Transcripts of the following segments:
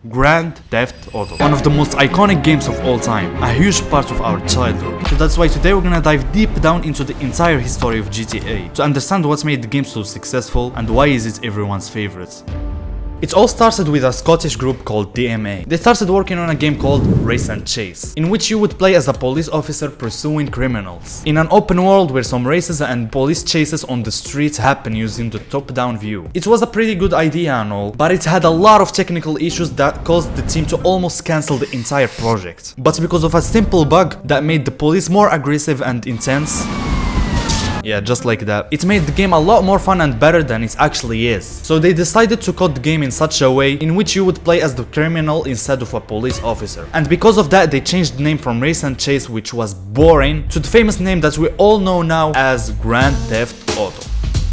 Grand Theft Auto. One of the most iconic games of all time, a huge part of our childhood. So that's why today we're gonna dive deep down into the entire history of GTA to understand what made the game so successful and why is it everyone's favorite. It all started with a Scottish group called DMA. They started working on a game called Race and Chase, in which you would play as a police officer pursuing criminals, in an open world where some races and police chases on the streets happen using the top-down view. It was a pretty good idea and all, but it had a lot of technical issues that caused the team to almost cancel the entire project. But because of a simple bug that made the police more aggressive and intense, yeah, just like that, it made the game a lot more fun and better than it actually is. So they decided to code the game in such a way in which you would play as the criminal instead of a police officer. And because of that, they changed the name from Race and Chase, which was boring, to the famous name that we all know now as Grand Theft Auto.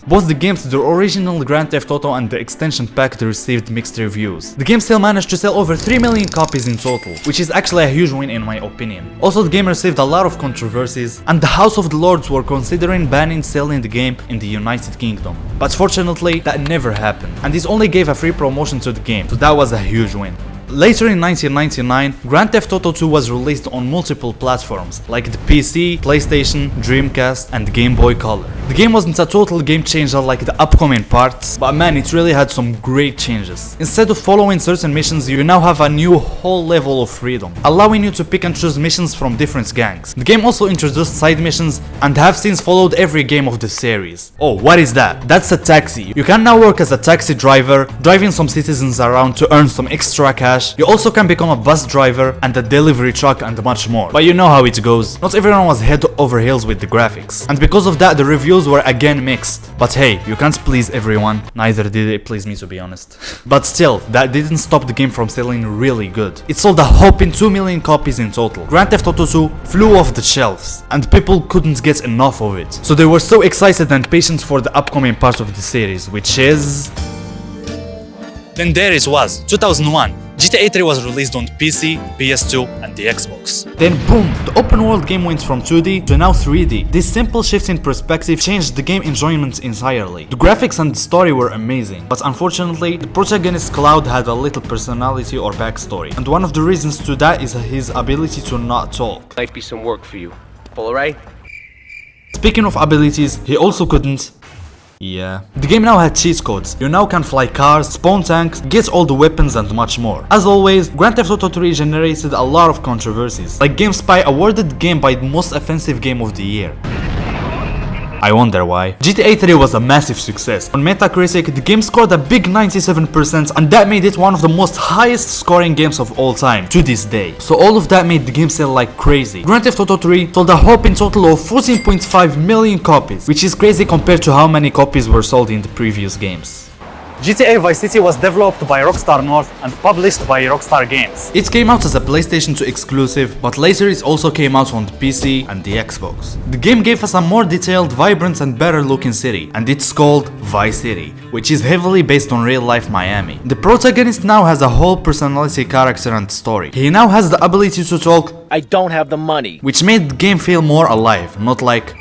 Both the games, the original Grand Theft Auto and the extension pack, received mixed reviews. The game still managed to sell over 3 million copies in total, which is actually a huge win in my opinion. Also, the game received a lot of controversies, and the House of the Lords were considering banning selling the game in the United Kingdom. But fortunately, that never happened, and this only gave a free promotion to the game, so that was a huge win. Later in 1999, Grand Theft Auto 2 was released on multiple platforms, like the PC, PlayStation, Dreamcast, and Game Boy Color. The game wasn't a total game changer like the upcoming parts, but man, it really had some great changes. Instead of following certain missions, you now have a new whole level of freedom, allowing you to pick and choose missions from different gangs. The game also introduced side missions and have since followed every game of the series. Oh, what is that? That's a taxi. You can now work as a taxi driver, driving some citizens around to earn some extra cash. You also can become a bus driver and a delivery truck and much more. But you know how it goes. Not everyone was head over heels with the graphics. And because of that, the reviews were again mixed. But hey, you can't please everyone. Neither did it please me, to be honest. But still, that didn't stop the game from selling really good. It sold a whopping 2 million copies in total. Grand Theft Auto 2 flew off the shelves, and people couldn't get enough of it. So they were so excited and patient for the upcoming part of the series, which is... Then there it was, 2001. GTA 3 was released on PC, PS2 and the Xbox. Then boom, the open world game went from 2D to now 3D. This simple shift in perspective changed the game enjoyment entirely. The graphics and the story were amazing, but unfortunately, the protagonist Cloud had a little personality or backstory. And one of the reasons to that is his ability to not talk. Might be some work for you. Alright? Speaking of abilities, he also couldn't... Yeah. The game now had cheat codes. You now can fly cars, spawn tanks, get all the weapons and much more. As always, Grand Theft Auto 3 generated a lot of controversies, like GameSpy awarded the game by the most offensive game of the year. I wonder why. GTA 3 was a massive success. On Metacritic, the game scored a big 97%, and that made it one of the most highest scoring games of all time to this day. So all of that made the game sell like crazy. Grand Theft Auto 3 sold a whopping total of 14.5 million copies, which is crazy compared to how many copies were sold in the previous games. GTA Vice City was developed by Rockstar North and published by Rockstar Games. It came out as a PlayStation 2 exclusive, but later it also came out on the PC and the Xbox. The game gave us a more detailed, vibrant and better looking city, and it's called Vice City, which is heavily based on real life Miami. The protagonist now has a whole personality, character and story. He now has the ability to talk, I don't have the money, which made the game feel more alive, not like...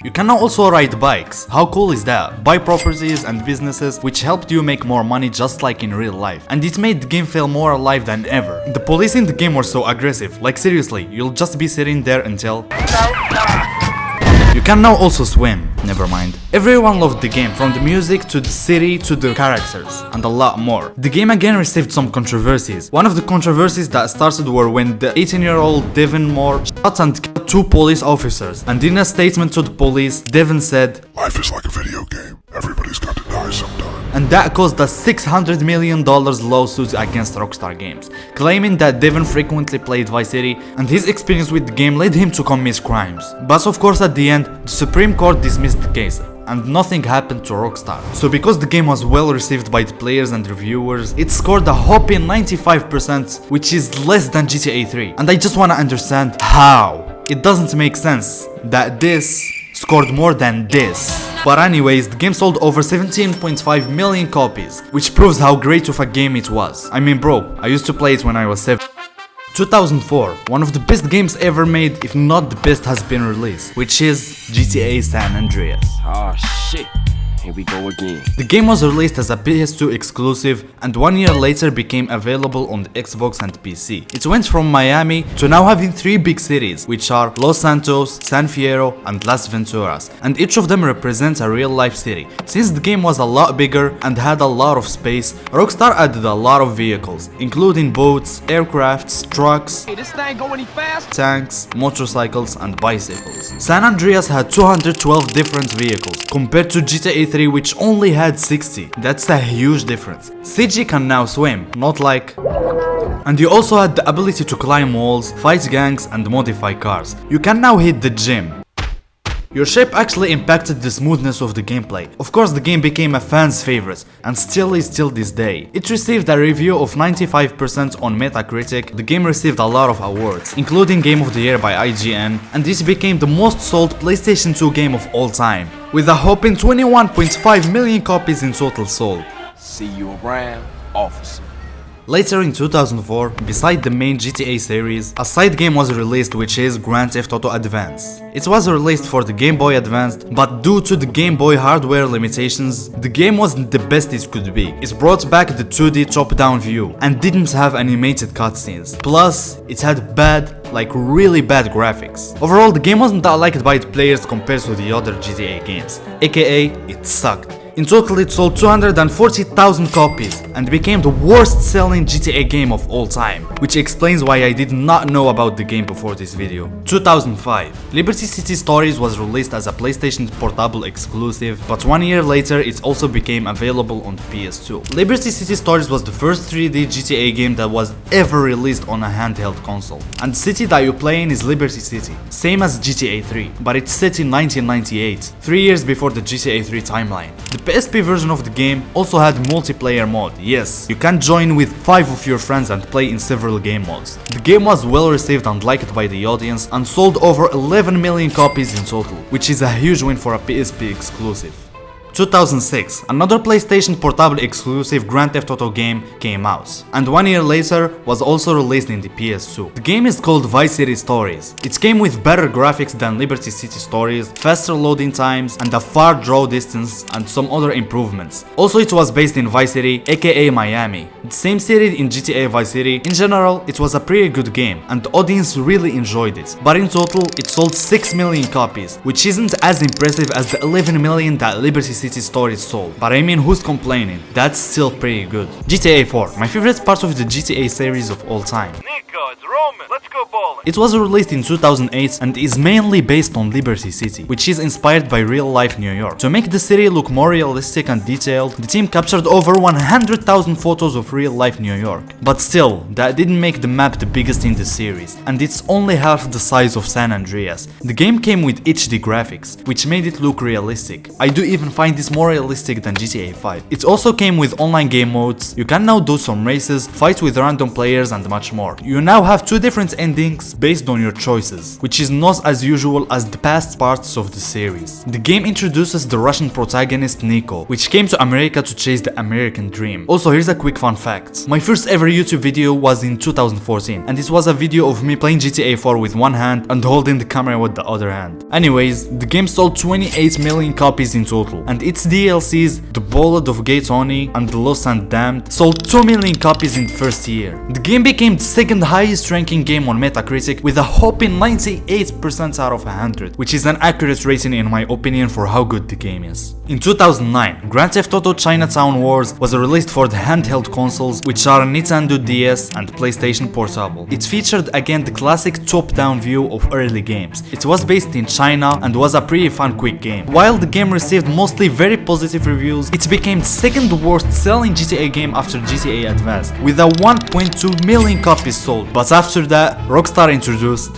You can now also ride bikes. How cool is that? Buy properties and businesses, which helped you make more money just like in real life. And it made the game feel more alive than ever. The police in the game were so aggressive, like seriously, you'll just be sitting there until... You can now also swim, never mind. Everyone loved the game, from the music to the city to the characters, and a lot more. The game again received some controversies. One of the controversies that started were when the 18-year-old Devin Moore shot and killed 2 police officers, and in a statement to the police, Devin said, "Life is like a video game. Everybody's got to die sometime." And that caused a $600 million lawsuit against Rockstar Games, claiming that Devin frequently played Vice City and his experience with the game led him to commit crimes. But of course at the end, the Supreme Court dismissed the case, and nothing happened to Rockstar. So because the game was well received by the players and reviewers, it scored a whopping 95%, which is less than GTA 3. And I just wanna understand how. It doesn't make sense that this scored more than this. But anyways, the game sold over 17.5 million copies, which proves how great of a game it was. I mean bro, I used to play it when I was 7. 2004, one of the best games ever made, if not the best, has been released, which is GTA San Andreas. Oh shit. Here we go again. The game was released as a PS2 exclusive and 1 year later became available on the Xbox and PC. It went from Miami to now having 3 big cities, which are Los Santos, San Fierro and Las Venturas, and each of them represents a real life city. Since the game was a lot bigger and had a lot of space, Rockstar added a lot of vehicles, including boats, aircrafts, trucks, Hey, this thing go any fast? tanks, motorcycles and bicycles. San Andreas had 212 different vehicles, compared to GTA 3 which only had 60. That's a huge difference. CG can now swim, not like... And you also had the ability to climb walls, fight gangs and modify cars. You can now hit the gym. Your shape actually impacted the smoothness of the gameplay. Of course, the game became a fan's favorite, and still is till this day. It received a review of 95% on Metacritic. The game received a lot of awards, including Game of the Year by IGN, and this became the most sold PlayStation 2 game of all time, with a whopping 21.5 million copies in total sold. See you around, officer. Later in 2004, beside the main GTA series, a side game was released which is Grand Theft Auto Advance. It was released for the Game Boy Advance, but due to the Game Boy hardware limitations, the game wasn't the best it could be. It brought back the 2D top-down view and didn't have animated cutscenes. Plus, it had bad, like really bad graphics. Overall, the game wasn't that liked by the players compared to the other GTA games, aka it sucked. In total, it sold 240,000 copies and became the worst selling GTA game of all time, which explains why I did not know about the game before this video. 2005. Liberty City Stories was released as a PlayStation Portable exclusive, but 1 year later it also became available on the PS2. Liberty City Stories was the first 3D GTA game that was ever released on a handheld console. And the city that you play in is Liberty City, same as GTA 3, but it's set in 1998, 3 years before the GTA 3 timeline. The PSP version of the game also had multiplayer mode. Yes, you can join with 5 of your friends and play in several game modes. The game was well received and liked by the audience and sold over 11 million copies in total, which is a huge win for a PSP exclusive. 2006, another PlayStation Portable exclusive Grand Theft Auto game came out, and 1 year later was also released in the PS2. The game is called Vice City Stories. It came with better graphics than Liberty City Stories, faster loading times, and a far draw distance, and some other improvements. Also, it was based in Vice City, aka Miami, the same city in GTA Vice City. In general, it was a pretty good game, and the audience really enjoyed it, but in total, it sold 6 million copies, which isn't as impressive as the 11 million that Liberty City Stories sold. But I mean, who's complaining? That's still pretty good. GTA 4, my favorite part of the GTA series of all time. Nico, it's Roman. Let's go bowling. It was released in 2008 and is mainly based on Liberty City, which is inspired by real-life New York. To make the city look more realistic and detailed, the team captured over 100,000 photos of real-life New York. But still, that didn't make the map the biggest in the series, and it's only half the size of San Andreas. The game came with HD graphics, which made it look realistic. I do even find this more realistic than GTA 5. It also came with online game modes. You can now do some races, fight with random players and much more. You now have 2 different endings based on your choices, which is not as usual as the past parts of the series. The game introduces the Russian protagonist Nico, which came to America to chase the American dream. Also, here's a quick fun fact. My first ever YouTube video was in 2014, and it was a video of me playing GTA 4 with one hand and holding the camera with the other hand. Anyways, the game sold 28 million copies in total, and its DLCs, The Ballad of Gay Tony and The Lost and Damned, sold 2 million copies in the first year. The game became the second highest ranking game on Metacritic with a whopping 98% out of 100, which is an accurate rating in my opinion for how good the game is. In 2009, Grand Theft Auto Chinatown Wars was released for the handheld consoles, which are Nintendo DS and PlayStation Portable. It featured again the classic top-down view of early games. It was based in China and was a pretty fun quick game. While the game received mostly very positive reviews, it became the second worst selling GTA game after GTA Advance, with a 1.2 million copies sold. But after that, Rockstar introduced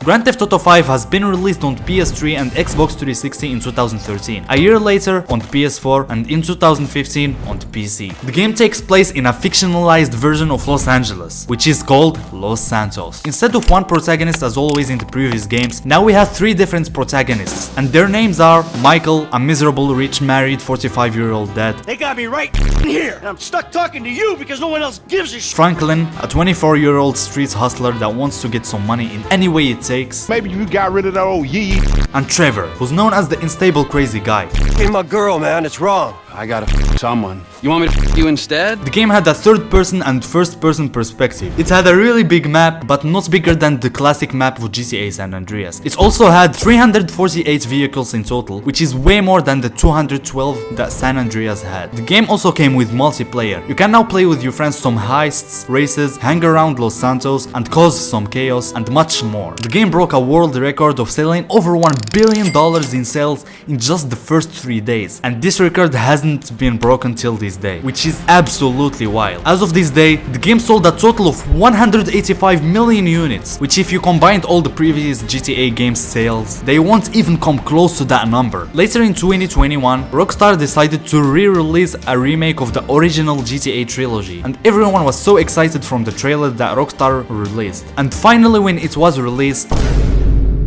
Grand Theft Auto 5 has been released on PS3 and Xbox 360 in 2013, a year later on PS4 and in 2015 on the PC. The game takes place in a fictionalized version of Los Angeles, which is called Los Santos. Instead of one protagonist as always in the previous games, now we have 3 different protagonists, and their names are Michael, a miserable rich married 45-year-old dad, They got me right here, and I'm stuck talking to you because no one else gives a shit. Franklin, a 24-year-old street hustler that wants to get some money in any way it takes, Maybe you got rid of that old yee. and Trevor, who's known as the unstable crazy guy. Hey, my girl, man, it's wrong. I gotta someone. You want me to you instead? The game had a third-person and first-person perspective. It had a really big map, but not bigger than the classic map of GTA San Andreas. It also had 348 vehicles in total, which is way more than the 212 that San Andreas had. The game also came with multiplayer. You can now play with your friends some heists, races, hang around Los Santos, and cause some chaos, and much more. The game broke a world record of selling over $1 billion in sales in just the first 3 days, and this record hasn't been broken till this day, which is absolutely wild. As of this day, the game sold a total of 185 million units, which if you combined all the previous GTA games sales, they won't even come close to that number. Later in 2021, Rockstar decided to re-release a remake of the original GTA trilogy, and everyone was so excited from the trailer that Rockstar released. And finally when it was released,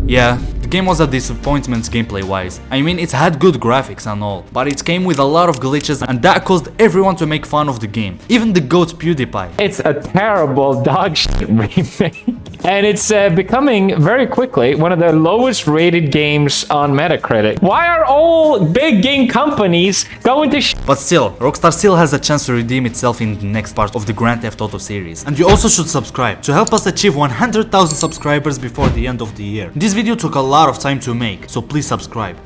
yeah, the game was a disappointment gameplay wise. I mean, it had good graphics and all, but it came with a lot of glitches and that caused everyone to make fun of the game, even the GOAT PewDiePie. It's a terrible dog shit remake. And it's becoming very quickly one of the lowest rated games on Metacritic. Why are all big game companies going to But still, Rockstar still has a chance to redeem itself in the next part of the Grand Theft Auto series. And you also should subscribe to help us achieve 100,000 subscribers before the end of the year. This video took a lot of time to make, so please subscribe.